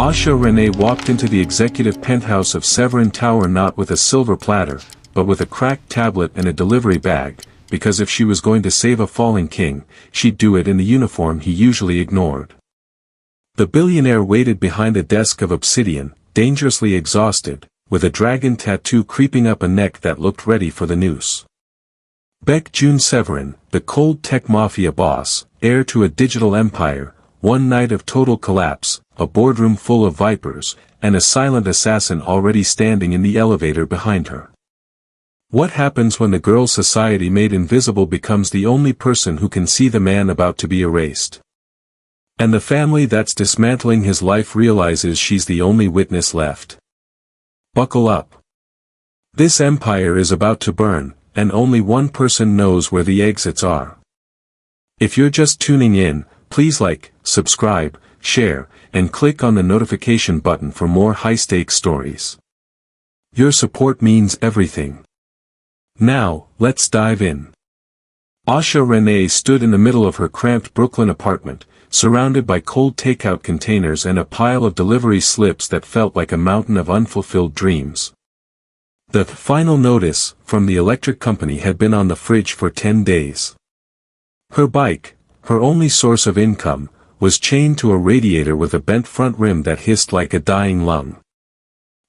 Asha Renée walked into the executive penthouse of Severin Tower not with a silver platter, but with a cracked tablet and a delivery bag, because if she was going to save a falling king, she'd do it in the uniform he usually ignored. The billionaire waited behind a desk of obsidian, dangerously exhausted, with a dragon tattoo creeping up a neck that looked ready for the noose. Baek Joon-Severin, the cold tech-mafia boss, heir to a digital empire, one night of total collapse, a boardroom full of vipers, and a silent assassin already standing in the elevator behind her. What happens when the girl society made invisible becomes the only person who can see the man about to be erased? And the family that's dismantling his life realizes she's the only witness left. Buckle up. This empire is about to burn, and only one person knows where the exits are. If you're just tuning in, please like, subscribe, share, and click on the notification button for more high-stakes stories. Your support means everything. Now, let's dive in. Asha Renée stood in the middle of her cramped Brooklyn apartment, surrounded by cold takeout containers and a pile of delivery slips that felt like a mountain of unfulfilled dreams. The final notice from the electric company had been on the fridge for 10 days. Her bike, her only source of income, was chained to a radiator with a bent front rim that hissed like a dying lung.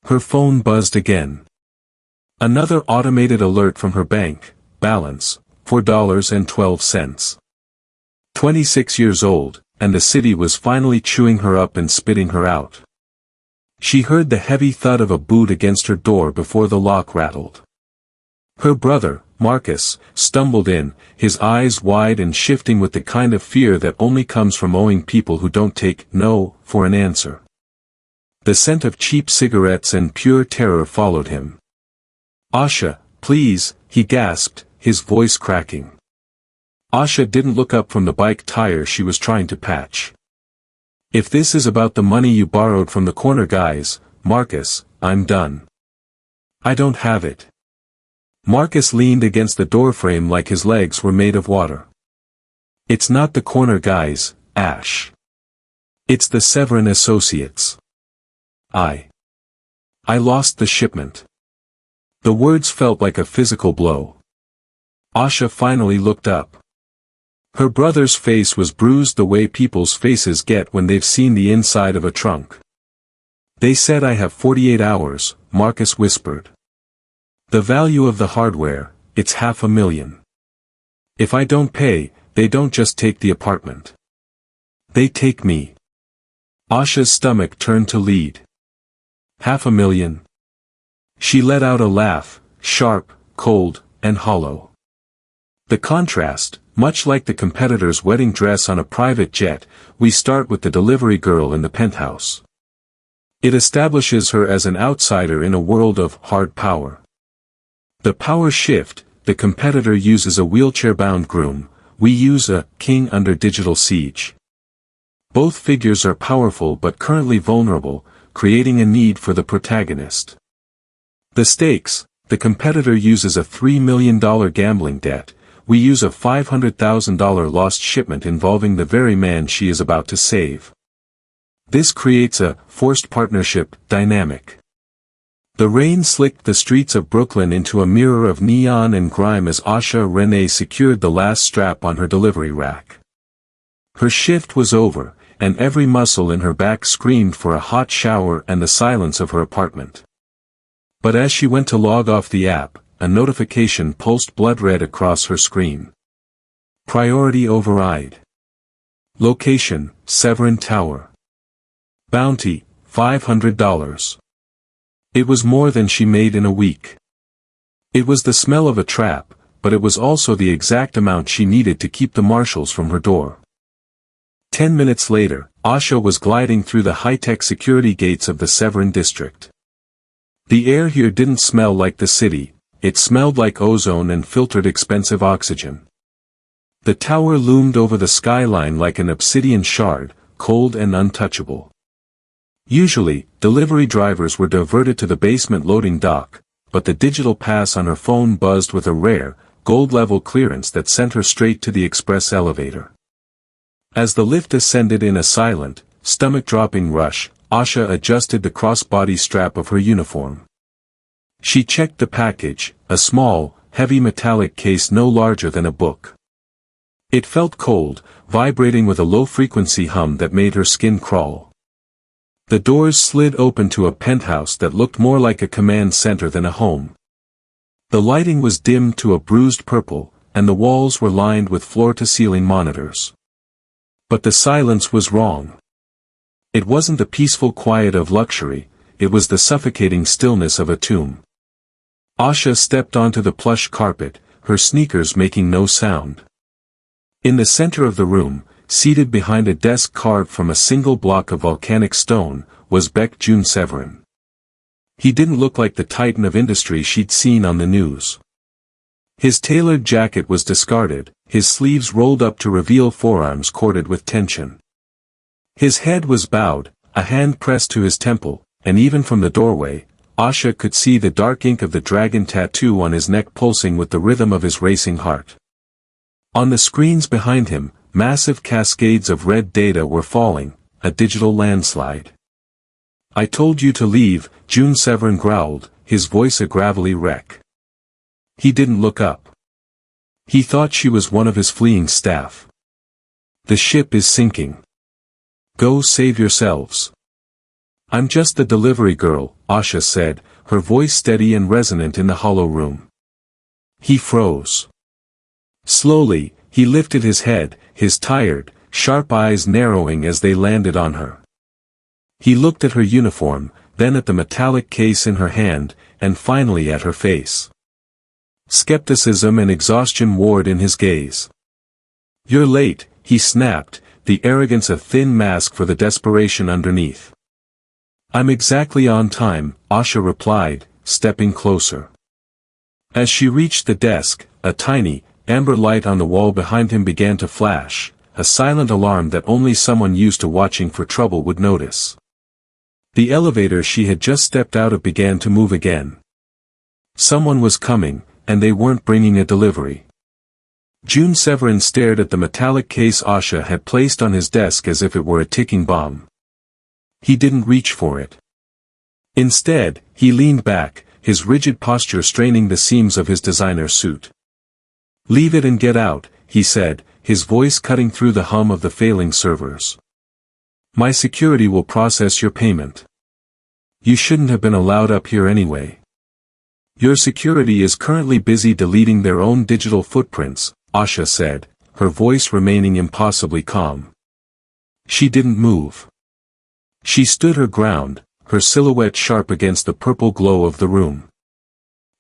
Her phone buzzed again. Another automated alert from her bank: balance, $4.12. 26 years old, and the city was finally chewing her up and spitting her out. She heard the heavy thud of a boot against her door before the lock rattled. Her brother, Marcus, stumbled in, his eyes wide and shifting with the kind of fear that only comes from owing people who don't take no for an answer. The scent of cheap cigarettes and pure terror followed him. "Asha, please," he gasped, his voice cracking. Asha didn't look up from the bike tire she was trying to patch. "If this is about the money you borrowed from the corner guys, Marcus, I'm done. I don't have it." Marcus leaned against the doorframe like his legs were made of water. "It's not the corner guys, Ash. It's the Severin associates. I lost the shipment." The words felt like a physical blow. Asha finally looked up. Her brother's face was bruised the way people's faces get when they've seen the inside of a trunk. "They said I have 48 hours, Marcus whispered. "The value of the hardware, it's $500,000. If I don't pay, they don't just take the apartment. They take me." Asha's stomach turned to lead. $500,000. She let out a laugh, sharp, cold, and hollow. The contrast, much like the competitor's wedding dress on a private jet, we start with the delivery girl in the penthouse. It establishes her as an outsider in a world of hard power. The power shift: the competitor uses a wheelchair-bound groom, we use a king under digital siege. Both figures are powerful but currently vulnerable, creating a need for the protagonist. The stakes: the competitor uses a $3 million gambling debt, we use a $500,000 lost shipment involving the very man she is about to save. This creates a forced partnership dynamic. The rain slicked the streets of Brooklyn into a mirror of neon and grime as Asha Renée secured the last strap on her delivery rack. Her shift was over, and every muscle in her back screamed for a hot shower and the silence of her apartment. But as she went to log off the app, a notification pulsed blood red across her screen. Priority override. Location: Severin Tower. Bounty: $500. It was more than she made in a week. It was the smell of a trap, but it was also the exact amount she needed to keep the marshals from her door. 10 minutes later, Asha was gliding through the high-tech security gates of the Severin district. The air here didn't smell like the city, it smelled like ozone and filtered expensive oxygen. The tower loomed over the skyline like an obsidian shard, cold and untouchable. Usually, delivery drivers were diverted to the basement loading dock, but the digital pass on her phone buzzed with a rare, gold-level clearance that sent her straight to the express elevator. As the lift ascended in a silent, stomach-dropping rush, Asha adjusted the crossbody strap of her uniform. She checked the package, a small, heavy metallic case no larger than a book. It felt cold, vibrating with a low-frequency hum that made her skin crawl. The doors slid open to a penthouse that looked more like a command center than a home. The lighting was dimmed to a bruised purple, and the walls were lined with floor-to-ceiling monitors. But the silence was wrong. It wasn't the peaceful quiet of luxury, it was the suffocating stillness of a tomb. Asha stepped onto the plush carpet, her sneakers making no sound. In the center of the room, seated behind a desk carved from a single block of volcanic stone, was Baek Joon-Severin. He didn't look like the titan of industry she'd seen on the news. His tailored jacket was discarded, his sleeves rolled up to reveal forearms corded with tension. His head was bowed, a hand pressed to his temple, and even from the doorway, Asha could see the dark ink of the dragon tattoo on his neck pulsing with the rhythm of his racing heart. On the screens behind him, massive cascades of red data were falling, a digital landslide. "I told you to leave," Joon-Severin growled, his voice a gravelly wreck. He didn't look up. He thought she was one of his fleeing staff. "The ship is sinking. Go save yourselves." "I'm just the delivery girl," Asha said, her voice steady and resonant in the hollow room. He froze. Slowly, he lifted his head, his tired, sharp eyes narrowing as they landed on her. He looked at her uniform, then at the metallic case in her hand, and finally at her face. Skepticism and exhaustion warred in his gaze. "You're late," he snapped, the arrogance a thin mask for the desperation underneath. "I'm exactly on time," Asha replied, stepping closer. As she reached the desk, a tiny, amber light on the wall behind him began to flash, a silent alarm that only someone used to watching for trouble would notice. The elevator she had just stepped out of began to move again. Someone was coming, and they weren't bringing a delivery. Joon-Severin stared at the metallic case Asha had placed on his desk as if it were a ticking bomb. He didn't reach for it. Instead, he leaned back, his rigid posture straining the seams of his designer suit. "Leave it and get out," he said, his voice cutting through the hum of the failing servers. "My security will process your payment. You shouldn't have been allowed up here anyway. Your security is currently busy deleting their own digital footprints," Asha said, her voice remaining impossibly calm. She didn't move. She stood her ground, her silhouette sharp against the purple glow of the room.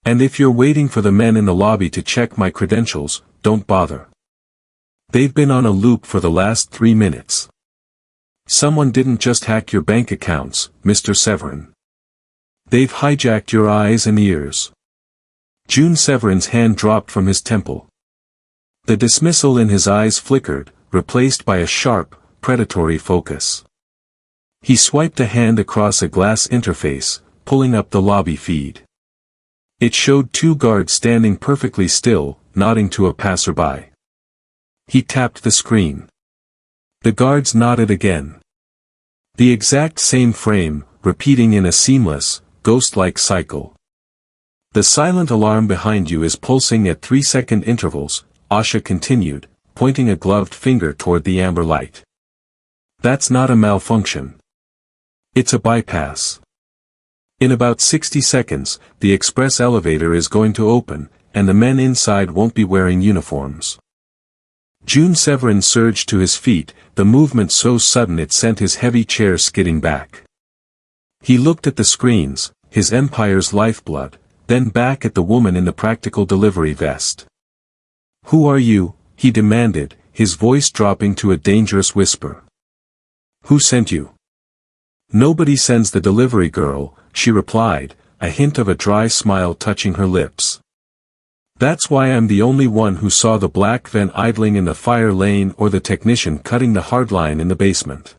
"And if you're waiting for the men in the lobby to check my credentials, don't bother. They've been on a loop for the last 3 minutes. Someone didn't just hack your bank accounts, Mr. Severin. They've hijacked your eyes and ears." Joon-Severin's hand dropped from his temple. The dismissal in his eyes flickered, replaced by a sharp, predatory focus. He swiped a hand across a glass interface, pulling up the lobby feed. It showed 2 guards standing perfectly still, nodding to a passerby. He tapped the screen. The guards nodded again. The exact same frame, repeating in a seamless, ghost-like cycle. "The silent alarm behind you is pulsing at 3-second intervals," Asha continued, pointing a gloved finger toward the amber light. "That's not a malfunction. It's a bypass. In about 60 seconds, the express elevator is going to open, and the men inside won't be wearing uniforms." Joon-Severin surged to his feet, the movement so sudden it sent his heavy chair skidding back. He looked at the screens, his empire's lifeblood, then back at the woman in the practical delivery vest. "Who are you?" he demanded, his voice dropping to a dangerous whisper. "Who sent you?" "Nobody sends the delivery girl," she replied, a hint of a dry smile touching her lips. "That's why I'm the only one who saw the black van idling in the fire lane or the technician cutting the hardline in the basement.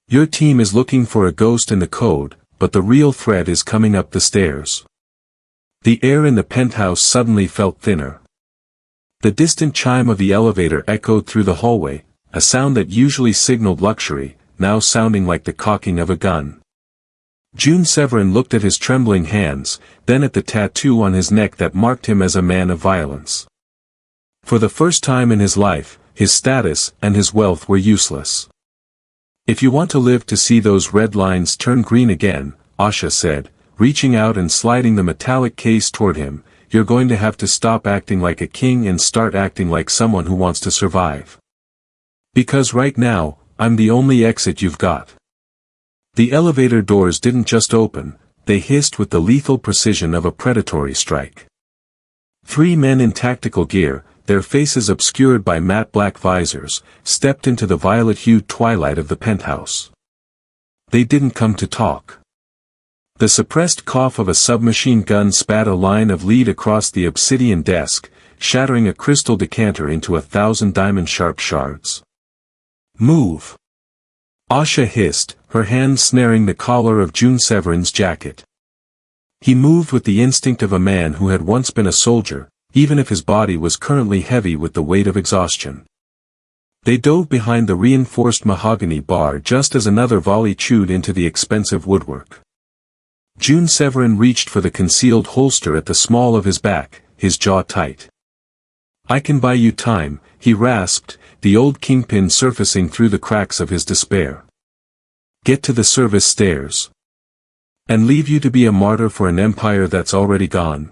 Your team is looking for a ghost in the code, but the real threat is coming up the stairs." The air in the penthouse suddenly felt thinner. The distant chime of the elevator echoed through the hallway, a sound that usually signaled luxury, now sounding like the cocking of a gun. Joon-Severin looked at his trembling hands, then at the tattoo on his neck that marked him as a man of violence. For the first time in his life, his status and his wealth were useless. "If you want to live to see those red lines turn green again," Asha said, reaching out and sliding the metallic case toward him, "you're going to have to stop acting like a king and start acting like someone who wants to survive. Because right now, I'm the only exit you've got." The elevator doors didn't just open, they hissed with the lethal precision of a predatory strike. 3 men in tactical gear, their faces obscured by matte black visors, stepped into the violet-hued twilight of the penthouse. They didn't come to talk. The suppressed cough of a submachine gun spat a line of lead across the obsidian desk, shattering a crystal decanter into 1,000 diamond-sharp shards. "Move!" Asha hissed, her hand snaring the collar of Joon-Severin's jacket. He moved with the instinct of a man who had once been a soldier, even if his body was currently heavy with the weight of exhaustion. They dove behind the reinforced mahogany bar just as another volley chewed into the expensive woodwork. Joon-Severin reached for the concealed holster at the small of his back, his jaw tight. "I can buy you time," he rasped, the old kingpin surfacing through the cracks of his despair. "Get to the service stairs. And leave you to be a martyr for an empire that's already gone."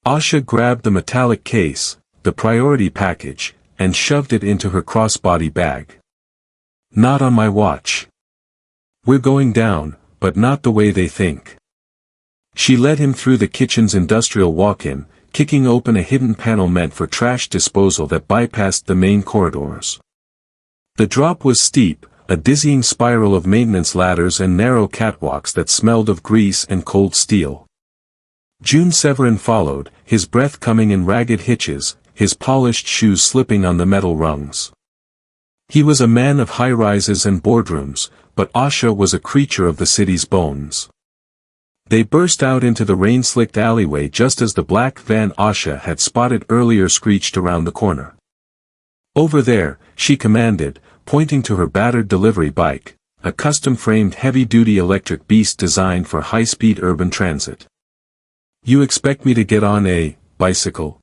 Asha grabbed the metallic case, the priority package, and shoved it into her crossbody bag. "Not on my watch. We're going down, but not the way they think." She led him through the kitchen's industrial walk-in, kicking open a hidden panel meant for trash disposal that bypassed the main corridors. The drop was steep, a dizzying spiral of maintenance ladders and narrow catwalks that smelled of grease and cold steel. Joon-Severin followed, his breath coming in ragged hitches, his polished shoes slipping on the metal rungs. He was a man of high-rises and boardrooms, but Asha was a creature of the city's bones. They burst out into the rain-slicked alleyway just as the black van Asha had spotted earlier screeched around the corner. "Over there," she commanded, pointing to her battered delivery bike, a custom-framed heavy-duty electric beast designed for high-speed urban transit. "You expect me to get on a bicycle?"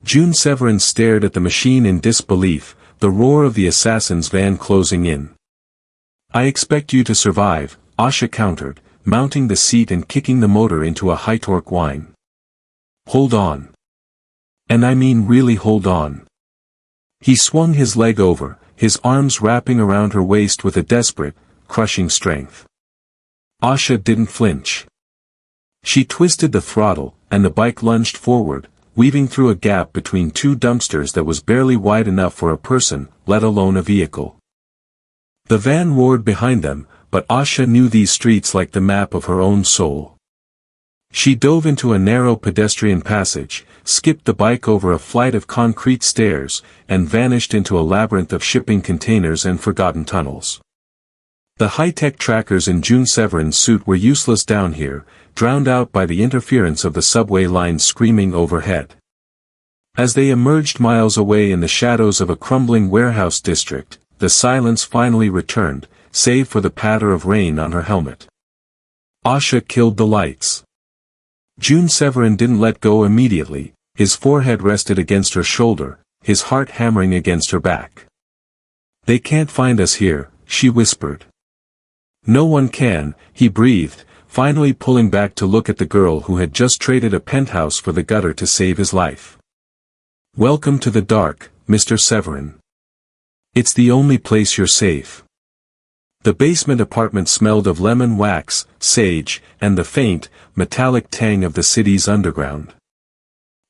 Joon-Severin stared at the machine in disbelief, the roar of the assassin's van closing in. "I expect you to survive," Asha countered, mounting the seat and kicking the motor into a high-torque whine. "Hold on. And I mean really hold on." He swung his leg over, his arms wrapping around her waist with a desperate, crushing strength. Asha didn't flinch. She twisted the throttle, and the bike lunged forward, weaving through a gap between 2 dumpsters that was barely wide enough for a person, let alone a vehicle. The van roared behind them, but Asha knew these streets like the map of her own soul. She dove into a narrow pedestrian passage, skipped the bike over a flight of concrete stairs, and vanished into a labyrinth of shipping containers and forgotten tunnels. The high-tech trackers in Joon-Severin's suit were useless down here, drowned out by the interference of the subway lines screaming overhead. As they emerged miles away in the shadows of a crumbling warehouse district, the silence finally returned, save for the patter of rain on her helmet. Asha killed the lights. Joon-Severin didn't let go immediately, his forehead rested against her shoulder, his heart hammering against her back. "They can't find us here," she whispered. "No one can," he breathed, finally pulling back to look at the girl who had just traded a penthouse for the gutter to save his life. "Welcome to the dark, Mr. Severin. It's the only place you're safe." The basement apartment smelled of lemon wax, sage, and the faint, metallic tang of the city's underground.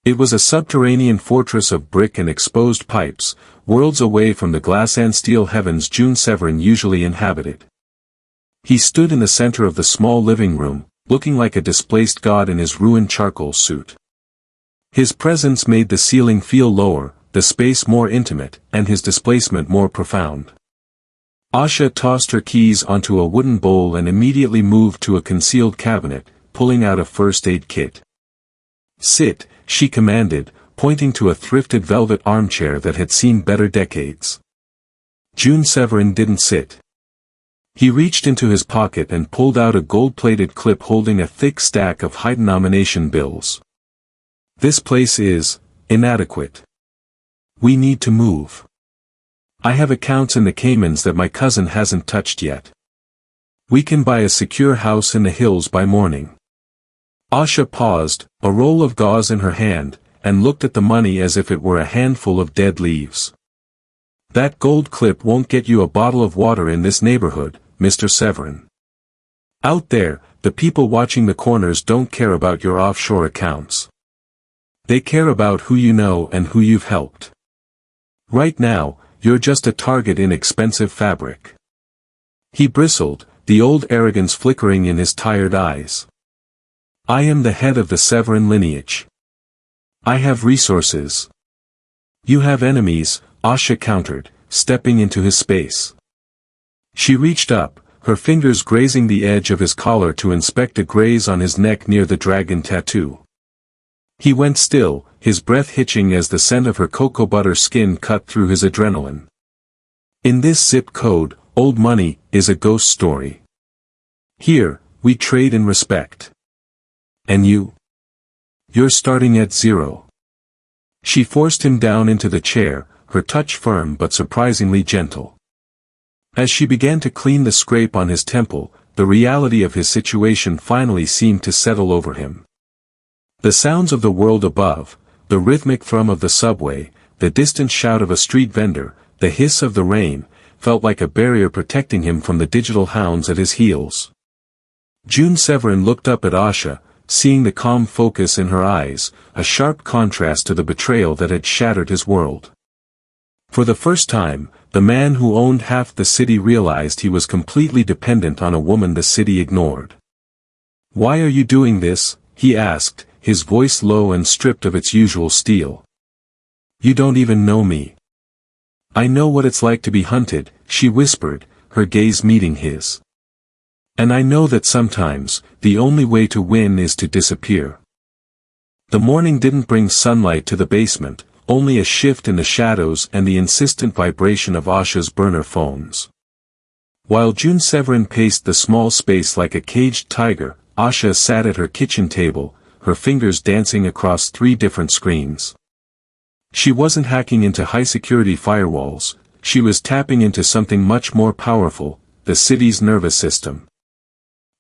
It was a subterranean fortress of brick and exposed pipes, worlds away from the glass and steel heavens Joon-Severin usually inhabited. He stood in the center of the small living room, looking like a displaced god in his ruined charcoal suit. His presence made the ceiling feel lower, the space more intimate, and his displacement more profound. Asha tossed her keys onto a wooden bowl and immediately moved to a concealed cabinet, pulling out a first aid kit. "Sit," she commanded, pointing to a thrifted velvet armchair that had seen better decades. Joon-Severin didn't sit. He reached into his pocket and pulled out a gold-plated clip holding a thick stack of high-denomination bills. This place is inadequate. We need to move. I have accounts in the Caymans that my cousin hasn't touched yet. We can buy a secure house in the hills by morning. Asha paused, a roll of gauze in her hand, and looked at the money as if it were a handful of dead leaves. That gold clip won't get you a bottle of water in this neighborhood, Mr. Severin. Out there, the people watching the corners don't care about your offshore accounts. They care about who you know and who you've helped. Right now, you're just a target in expensive fabric. He bristled, the old arrogance flickering in his tired eyes. I am the head of the Severin lineage. I have resources. You have enemies, Asha countered, stepping into his space. She reached up, her fingers grazing the edge of his collar to inspect a graze on his neck near the dragon tattoo. He went still, his breath hitching as the scent of her cocoa butter skin cut through his adrenaline. In this zip code, old money is a ghost story. Here, we trade in respect. And you? You're starting at zero. She forced him down into the chair, her touch firm but surprisingly gentle. As she began to clean the scrape on his temple, the reality of his situation finally seemed to settle over him. The sounds of the world above, the rhythmic thrum of the subway, the distant shout of a street vendor, the hiss of the rain, felt like a barrier protecting him from the digital hounds at his heels. Joon-Severin looked up at Asha, seeing the calm focus in her eyes, a sharp contrast to the betrayal that had shattered his world. For the first time, the man who owned half the city realized he was completely dependent on a woman the city ignored. Why are you doing this? He asked, his voice low and stripped of its usual steel. You don't even know me. I know what it's like to be hunted, she whispered, her gaze meeting his. And I know that sometimes, the only way to win is to disappear. The morning didn't bring sunlight to the basement, only a shift in the shadows and the insistent vibration of Asha's burner phones. While Joon-Severin paced the small space like a caged tiger, Asha sat at her kitchen table, her fingers dancing across 3 different screens. She wasn't hacking into high-security firewalls, she was tapping into something much more powerful, the city's nervous system.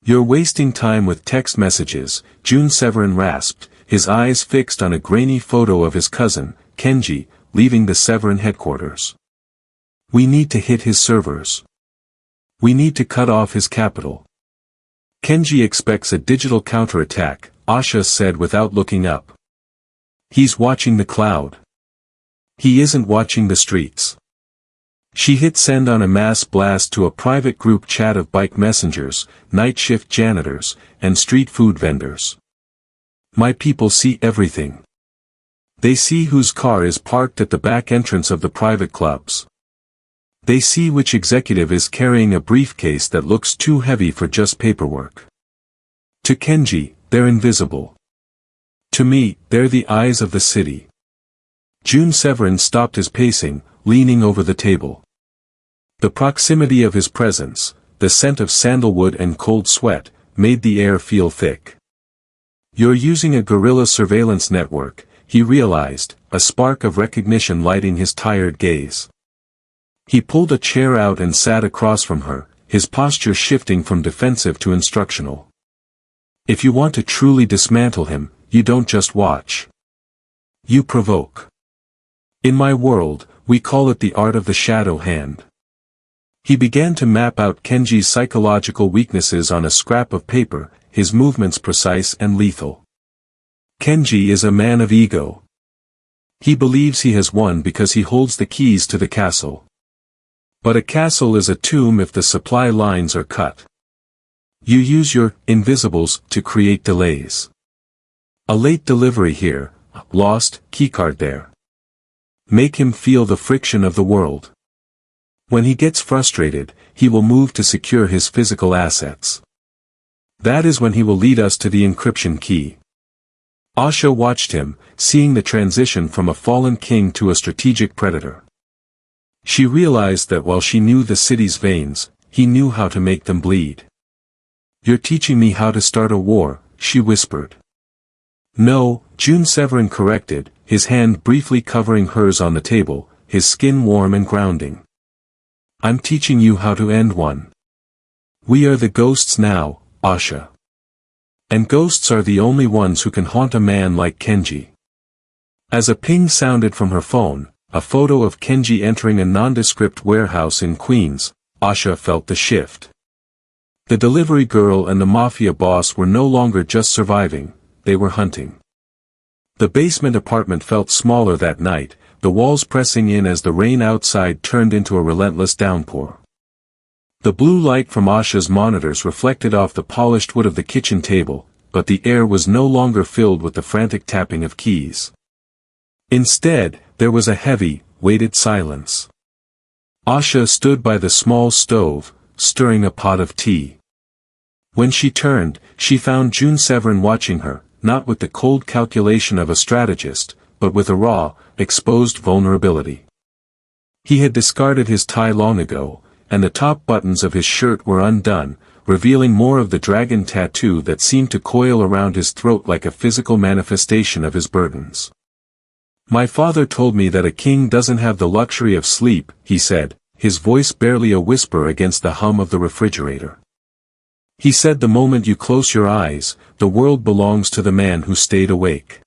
You're wasting time with text messages, Joon-Severin rasped, his eyes fixed on a grainy photo of his cousin, Kenji, leaving the Severin headquarters. We need to hit his servers. We need to cut off his capital. Kenji expects a digital counterattack, Asha said without looking up. He's watching the cloud. He isn't watching the streets. She hit send on a mass blast to a private group chat of bike messengers, night shift janitors, and street food vendors. My people see everything. They see whose car is parked at the back entrance of the private clubs. They see which executive is carrying a briefcase that looks too heavy for just paperwork. To Kenji, they're invisible. To me, they're the eyes of the city. Joon-Severin stopped his pacing, leaning over the table. The proximity of his presence, the scent of sandalwood and cold sweat, made the air feel thick. You're using a guerrilla surveillance network, he realized, a spark of recognition lighting his tired gaze. He pulled a chair out and sat across from her, his posture shifting from defensive to instructional. If you want to truly dismantle him, you don't just watch. You provoke. In my world, we call it the art of the shadow hand. He began to map out Kenji's psychological weaknesses on a scrap of paper, his movements precise and lethal. Kenji is a man of ego. He believes he has won because he holds the keys to the castle. But a castle is a tomb if the supply lines are cut. You use your invisibles to create delays. A late delivery here, lost keycard there. Make him feel the friction of the world. When he gets frustrated, he will move to secure his physical assets. That is when he will lead us to the encryption key. Asha watched him, seeing the transition from a fallen king to a strategic predator. She realized that while she knew the city's veins, he knew how to make them bleed. "You're teaching me how to start a war," she whispered. "No," Joon-Severin corrected, his hand briefly covering hers on the table, his skin warm and grounding. "I'm teaching you how to end one. We are the ghosts now, Asha. And ghosts are the only ones who can haunt a man like Kenji." As a ping sounded from her phone, a photo of Kenji entering a nondescript warehouse in Queens, Asha felt the shift. The delivery girl and the mafia boss were no longer just surviving, they were hunting. The basement apartment felt smaller that night, the walls pressing in as the rain outside turned into a relentless downpour. The blue light from Asha's monitors reflected off the polished wood of the kitchen table, but the air was no longer filled with the frantic tapping of keys. Instead, there was a heavy, weighted silence. Asha stood by the small stove, stirring a pot of tea. When she turned, she found Joon-Severin watching her, not with the cold calculation of a strategist, but with a raw, exposed vulnerability. He had discarded his tie long ago, and the top buttons of his shirt were undone, revealing more of the dragon tattoo that seemed to coil around his throat like a physical manifestation of his burdens. "My father told me that a king doesn't have the luxury of sleep," he said, his voice barely a whisper against the hum of the refrigerator. "He said the moment you close your eyes, the world belongs to the man who stayed awake."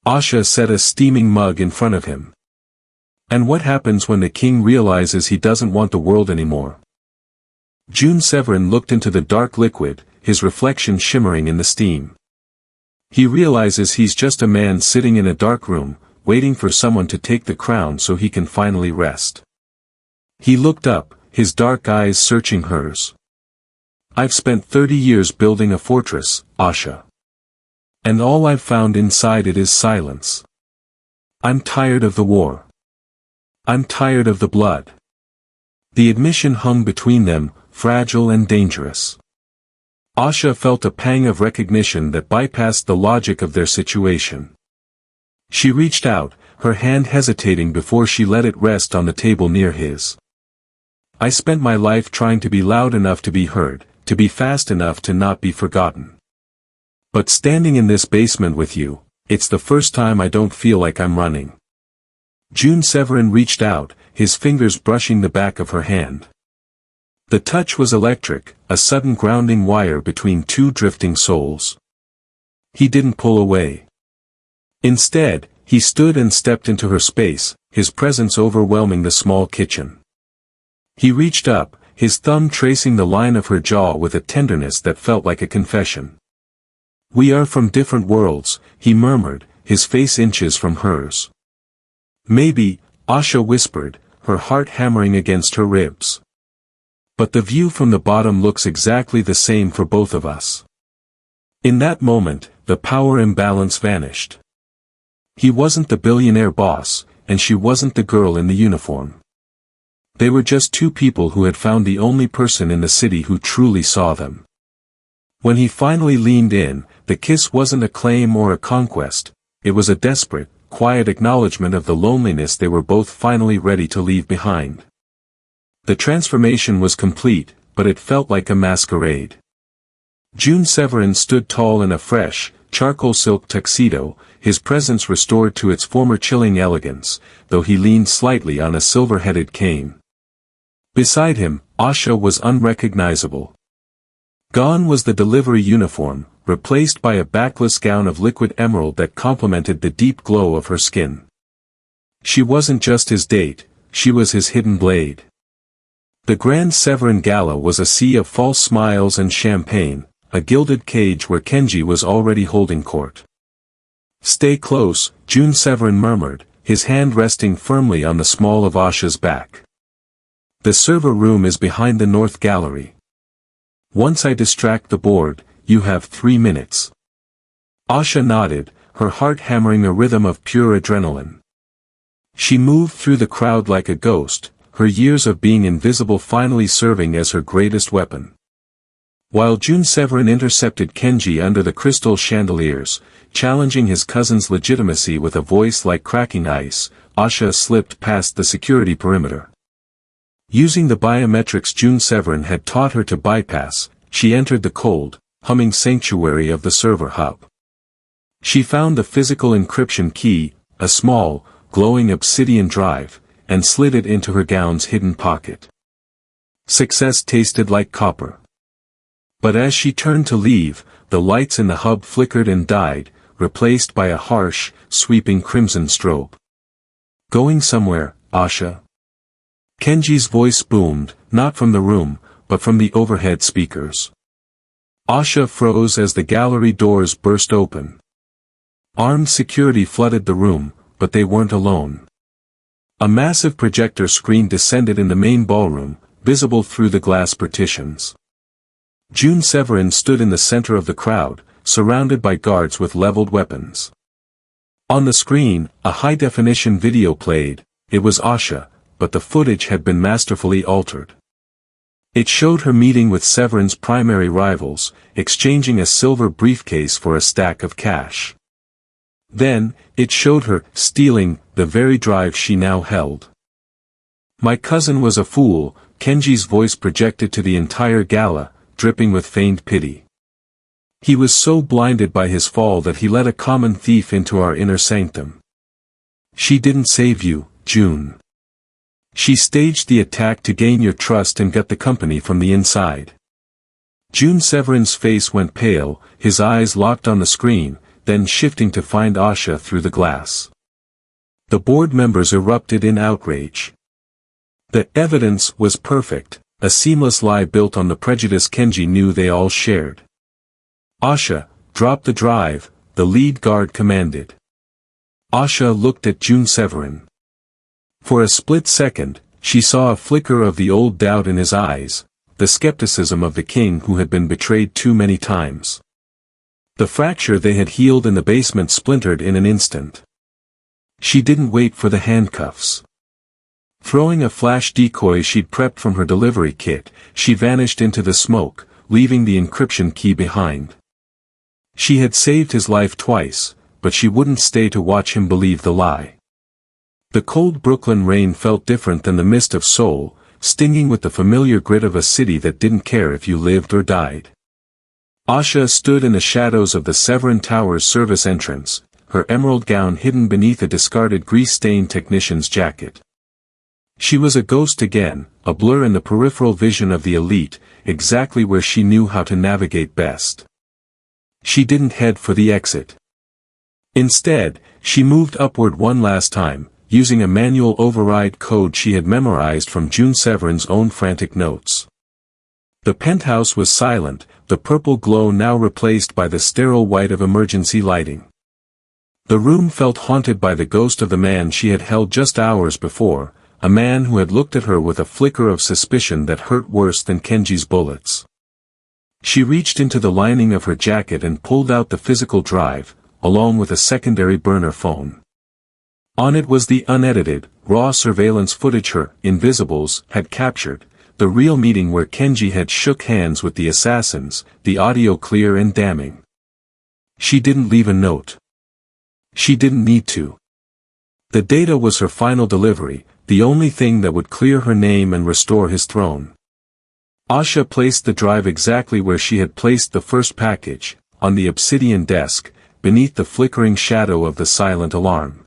Asha set a steaming mug in front of him. "And what happens when the king realizes he doesn't want the world anymore?" Joon-Severin looked into the dark liquid, his reflection shimmering in the steam. "He realizes he's just a man sitting in a dark room, waiting for someone to take the crown so he can finally rest." He looked up, his dark eyes searching hers. "I've spent 30 years building a fortress, Asha. And all I've found inside it is silence. I'm tired of the war. I'm tired of the blood." The admission hung between them, fragile and dangerous. Asha felt a pang of recognition that bypassed the logic of their situation. She reached out, her hand hesitating before she let it rest on the table near his. "I spent my life trying to be loud enough to be heard, to be fast enough to not be forgotten. But standing in this basement with you, it's the first time I don't feel like I'm running." Joon-Severin reached out, his fingers brushing the back of her hand. The touch was electric, a sudden grounding wire between two drifting souls. He didn't pull away. Instead, he stood and stepped into her space, his presence overwhelming the small kitchen. He reached up, his thumb tracing the line of her jaw with a tenderness that felt like a confession. "We are from different worlds," he murmured, his face inches from hers. "Maybe," Asha whispered, her heart hammering against her ribs. "But the view from the bottom looks exactly the same for both of us." In that moment, the power imbalance vanished. He wasn't the billionaire boss, and she wasn't the girl in the uniform. They were just two people who had found the only person in the city who truly saw them. When he finally leaned in, the kiss wasn't a claim or a conquest, it was a desperate, quiet acknowledgement of the loneliness they were both finally ready to leave behind. The transformation was complete, but it felt like a masquerade. Joon-Severin stood tall in a fresh, charcoal silk tuxedo, his presence restored to its former chilling elegance, though he leaned slightly on a silver-headed cane. Beside him, Asha was unrecognizable. Gone was the delivery uniform, replaced by a backless gown of liquid emerald that complemented the deep glow of her skin. She wasn't just his date, she was his hidden blade. The Grand Severin Gala was a sea of false smiles and champagne, a gilded cage where Kenji was already holding court. "Stay close," Joon-Severin murmured, his hand resting firmly on the small of Asha's back. "The server room is behind the north gallery. Once I distract the board, you have 3 minutes." Asha nodded, her heart hammering a rhythm of pure adrenaline. She moved through the crowd like a ghost, her years of being invisible finally serving as her greatest weapon. While Joon-Severin intercepted Kenji under the crystal chandeliers, challenging his cousin's legitimacy with a voice like cracking ice, Asha slipped past the security perimeter. Using the biometrics Joon-Severin had taught her to bypass, she entered the cold, humming sanctuary of the server hub. She found the physical encryption key, a small, glowing obsidian drive, and slid it into her gown's hidden pocket. Success tasted like copper. But as she turned to leave, the lights in the hub flickered and died, replaced by a harsh, sweeping crimson strobe. Going somewhere, Asha? Kenji's voice boomed, not from the room, but from the overhead speakers. Asha froze as the gallery doors burst open. Armed security flooded the room, but they weren't alone. A massive projector screen descended in the main ballroom, visible through the glass partitions. Joon-Severin stood in the center of the crowd, surrounded by guards with leveled weapons. On the screen, a high-definition video played. It was Asha, but the footage had been masterfully altered. It showed her meeting with Severin's primary rivals, exchanging a silver briefcase for a stack of cash. Then, it showed her stealing the very drive she now held. My cousin was a fool, Kenji's voice projected to the entire gala, dripping with feigned pity. He was so blinded by his fall that he let a common thief into our inner sanctum. She didn't save you, June. She staged the attack to gain your trust and gut the company from the inside. Joon-Severin's face went pale, his eyes locked on the screen, then shifting to find Asha through the glass. The board members erupted in outrage. The evidence was perfect, a seamless lie built on the prejudice Kenji knew they all shared. Asha, drop the drive, the lead guard commanded. Asha looked at Joon-Severin. For a split second, she saw a flicker of the old doubt in his eyes, the skepticism of the king who had been betrayed too many times. The fracture they had healed in the basement splintered in an instant. She didn't wait for the handcuffs. Throwing a flash decoy she'd prepped from her delivery kit, she vanished into the smoke, leaving the encryption key behind. She had saved his life twice, but she wouldn't stay to watch him believe the lie. The cold Brooklyn rain felt different than the mist of Seoul, stinging with the familiar grit of a city that didn't care if you lived or died. Asha stood in the shadows of the Severin Tower's service entrance, her emerald gown hidden beneath a discarded grease-stained technician's jacket. She was a ghost again, a blur in the peripheral vision of the elite, exactly where she knew how to navigate best. She didn't head for the exit. Instead, she moved upward one last time, using a manual override code she had memorized from Joon-Severin's own frantic notes. The penthouse was silent, the purple glow now replaced by the sterile white of emergency lighting. The room felt haunted by the ghost of the man she had held just hours before, a man who had looked at her with a flicker of suspicion that hurt worse than Kenji's bullets. She reached into the lining of her jacket and pulled out the physical drive, along with a secondary burner phone. On it was the unedited, raw surveillance footage her Invisibles had captured, the real meeting where Kenji had shook hands with the assassins, the audio clear and damning. She didn't leave a note. She didn't need to. The data was her final delivery, the only thing that would clear her name and restore his throne. Asha placed the drive exactly where she had placed the first package, on the obsidian desk, beneath the flickering shadow of the silent alarm.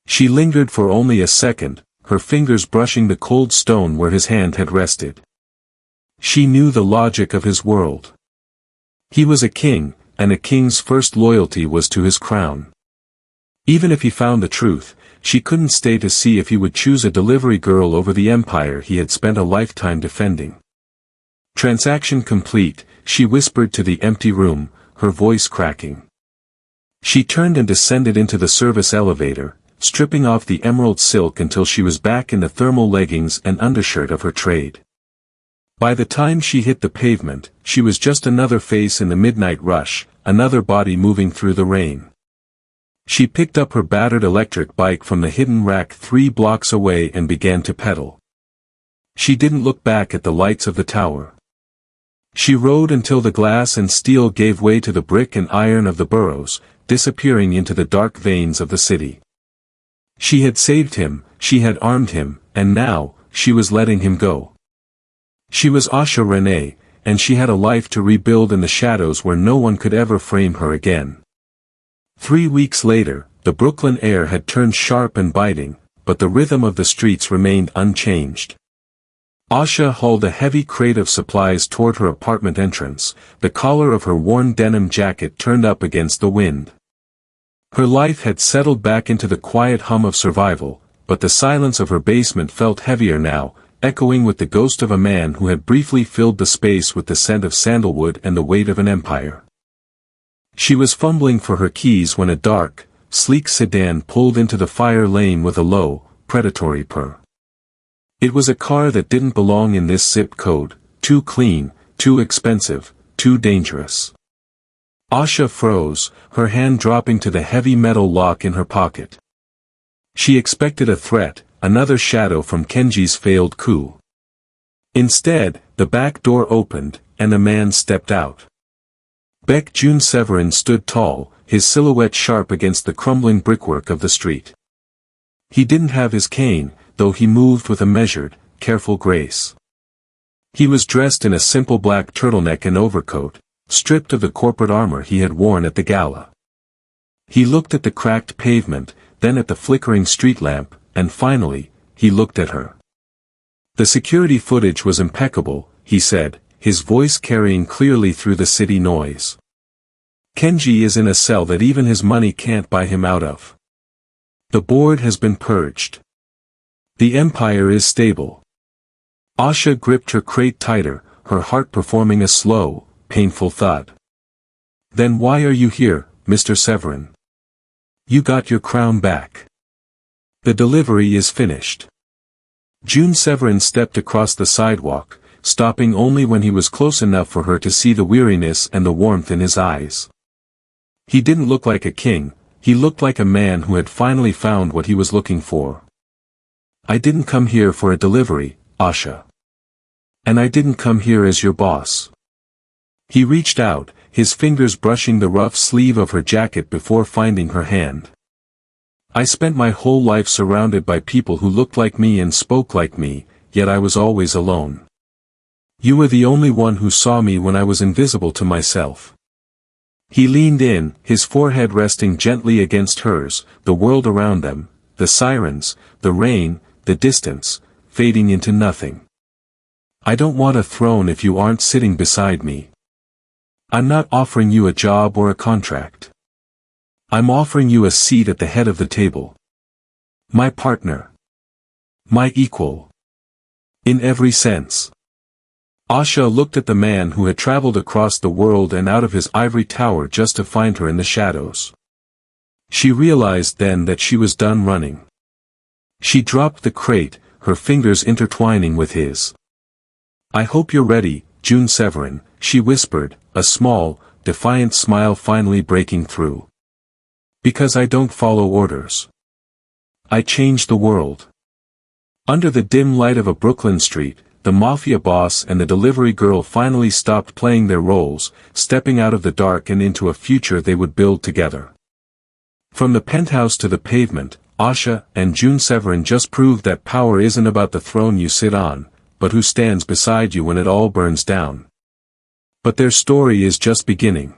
She lingered for only a second, her fingers brushing the cold stone where his hand had rested. She knew the logic of his world. He was a king, and a king's first loyalty was to his crown. Even if he found the truth, she couldn't stay to see if he would choose a delivery girl over the empire he had spent a lifetime defending. Transaction complete, she whispered to the empty room, her voice cracking. She turned and descended into the service elevator, stripping off the emerald silk until she was back in the thermal leggings and undershirt of her trade. By the time she hit the pavement, she was just another face in the midnight rush, another body moving through the rain. She picked up her battered electric bike from the hidden rack 3 blocks away and began to pedal. She didn't look back at the lights of the tower. She rode until the glass and steel gave way to the brick and iron of the boroughs, disappearing into the dark veins of the city. She had saved him, she had armed him, and now, she was letting him go. She was Asha Renée, and she had a life to rebuild in the shadows where no one could ever frame her again. 3 weeks later, the Brooklyn air had turned sharp and biting, but the rhythm of the streets remained unchanged. Asha hauled a heavy crate of supplies toward her apartment entrance, the collar of her worn denim jacket turned up against the wind. Her life had settled back into the quiet hum of survival, but the silence of her basement felt heavier now, echoing with the ghost of a man who had briefly filled the space with the scent of sandalwood and the weight of an empire. She was fumbling for her keys when a dark, sleek sedan pulled into the fire lane with a low, predatory purr. It was a car that didn't belong in this zip code, too clean, too expensive, too dangerous. Asha froze, her hand dropping to the heavy metal lock in her pocket. She expected a threat, another shadow from Kenji's failed coup. Instead, the back door opened, and a man stepped out. Baek Joon-Severin stood tall, his silhouette sharp against the crumbling brickwork of the street. He didn't have his cane, though he moved with a measured, careful grace. He was dressed in a simple black turtleneck and overcoat, stripped of the corporate armor he had worn at the gala. He looked at the cracked pavement, then at the flickering street lamp, and finally, he looked at her. The security footage was impeccable, he said, his voice carrying clearly through the city noise. Kenji is in a cell that even his money can't buy him out of. The board has been purged. The empire is stable. Asha gripped her crate tighter, her heart performing a slow, painful thud. Then why are you here, Mr. Severin? You got your crown back. The delivery is finished. Joon-Severin stepped across the sidewalk, stopping only when he was close enough for her to see the weariness and the warmth in his eyes. He didn't look like a king, he looked like a man who had finally found what he was looking for. I didn't come here for a delivery, Asha. And I didn't come here as your boss. He reached out, his fingers brushing the rough sleeve of her jacket before finding her hand. I spent my whole life surrounded by people who looked like me and spoke like me, yet I was always alone. You were the only one who saw me when I was invisible to myself. He leaned in, his forehead resting gently against hers, the world around them, the sirens, the rain, the distance, fading into nothing. I don't want a throne if you aren't sitting beside me. I'm not offering you a job or a contract. I'm offering you a seat at the head of the table. My partner. My equal. In every sense. Asha looked at the man who had traveled across the world and out of his ivory tower just to find her in the shadows. She realized then that she was done running. She dropped the crate, her fingers intertwining with his. I hope you're ready, Joon-Severin, she whispered, a small, defiant smile finally breaking through. Because I don't follow orders. I change the world. Under the dim light of a Brooklyn street, the mafia boss and the delivery girl finally stopped playing their roles, stepping out of the dark and into a future they would build together. From the penthouse to the pavement, Asha and Joon-Severin just proved that power isn't about the throne you sit on, but who stands beside you when it all burns down. But their story is just beginning.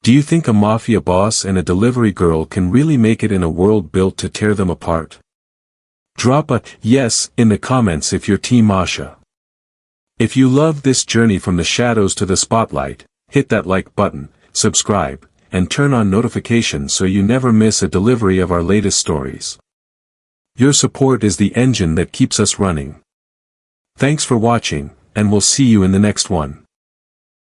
Do you think a mafia boss and a delivery girl can really make it in a world built to tear them apart? Drop a yes in the comments if you're Team Asha. If you love this journey from the shadows to the spotlight, hit that like button, subscribe, and turn on notifications so you never miss a delivery of our latest stories. Your support is the engine that keeps us running. Thanks for watching, and we'll see you in the next one.